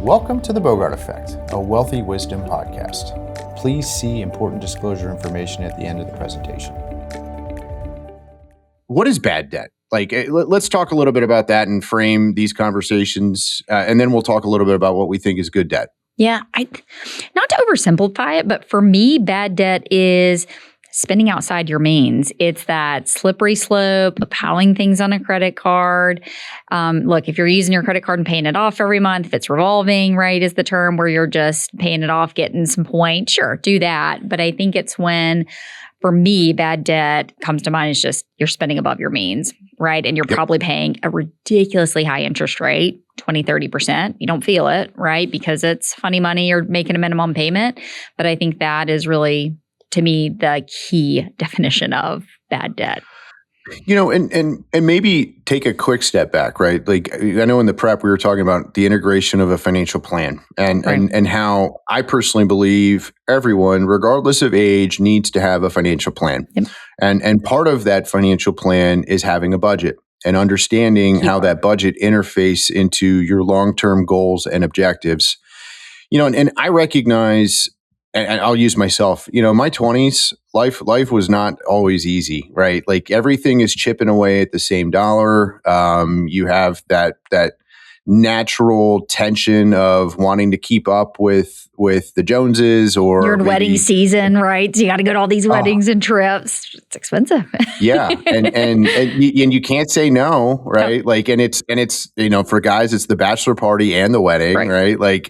Welcome to the Bogart Effect, a wealthy wisdom podcast. Please see important disclosure information at the end of the presentation. What is bad debt? Let's talk a little bit about that and frame these conversations, and then we'll talk a little bit about what we think is good debt. Yeah, not to oversimplify it, but for me, bad debt is spending outside your means. It's that slippery slope of piling things on a credit card. Look, if you're using your credit card and paying it off every month, if it's revolving, right, is the term where you're just paying it off, getting some points, sure, do that. But I think it's when, for me, bad debt comes to mind is just you're spending above your means, right? And you're probably paying a ridiculously high interest rate, 20, 30%. You don't feel it, right? Because it's funny money, you're making a minimum payment. But I think that is really, to me, the key definition of bad debt. You know, and maybe take a quick step back, right? Like, I know in the prep we were talking about the integration of a financial plan and how I personally believe everyone, regardless of age, needs to have a financial plan. Yep. And part of that financial plan is having a budget and understanding how that budget interface into your long-term goals and objectives. You know, and I recognize, and I'll use myself, you know, my 20s, life was not always easy, right? Like everything is chipping away at the same dollar. You have that natural tension of wanting to keep up with the Joneses, or you're in wedding season, right? So you got to go to all these weddings and trips. It's expensive. Yeah. And you can't say no, right? No. Like, and it's, you know, for guys, it's the bachelor party and the wedding, right? Like,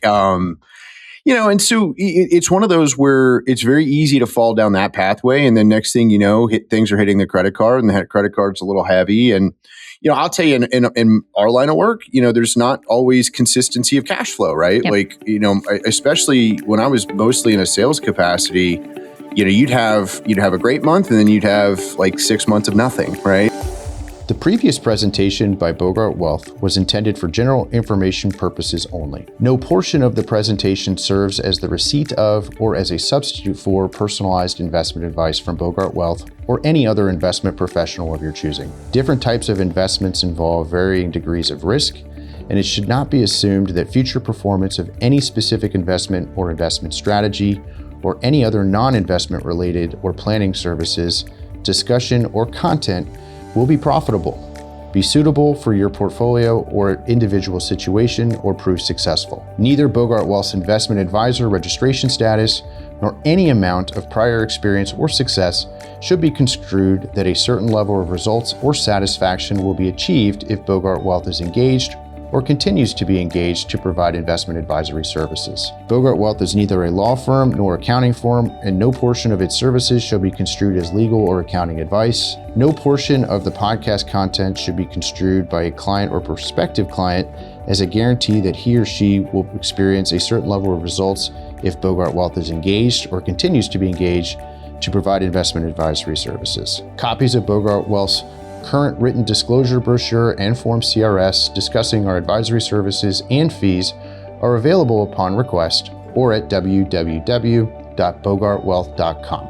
you know, and so it's one of those where it's very easy to fall down that pathway. And then next thing you know, things are hitting the credit card, and the credit card's a little heavy. And, you know, I'll tell you, in our line of work, you know, there's not always consistency of cash flow, right? Yep. Like, you know, especially when I was mostly in a sales capacity, you know, you'd have a great month, and then you'd have like 6 months of nothing, right? The previous presentation by Bogart Wealth was intended for general information purposes only. No portion of the presentation serves as the receipt of or as a substitute for personalized investment advice from Bogart Wealth or any other investment professional of your choosing. Different types of investments involve varying degrees of risk, and it should not be assumed that future performance of any specific investment or investment strategy or any other non-investment related or planning services, discussion, or content will be profitable, be suitable for your portfolio or individual situation, or prove successful. Neither Bogart Wealth's investment advisor registration status nor any amount of prior experience or success should be construed that a certain level of results or satisfaction will be achieved if Bogart Wealth is engaged or continues to be engaged to provide investment advisory services. Bogart Wealth is neither a law firm nor accounting firm, and no portion of its services shall be construed as legal or accounting advice. No portion of the podcast content should be construed by a client or prospective client as a guarantee that he or she will experience a certain level of results if Bogart Wealth is engaged or continues to be engaged to provide investment advisory services. Copies of Bogart Wealth's current written disclosure brochure and Form CRS discussing our advisory services and fees are available upon request or at www.bogartwealth.com.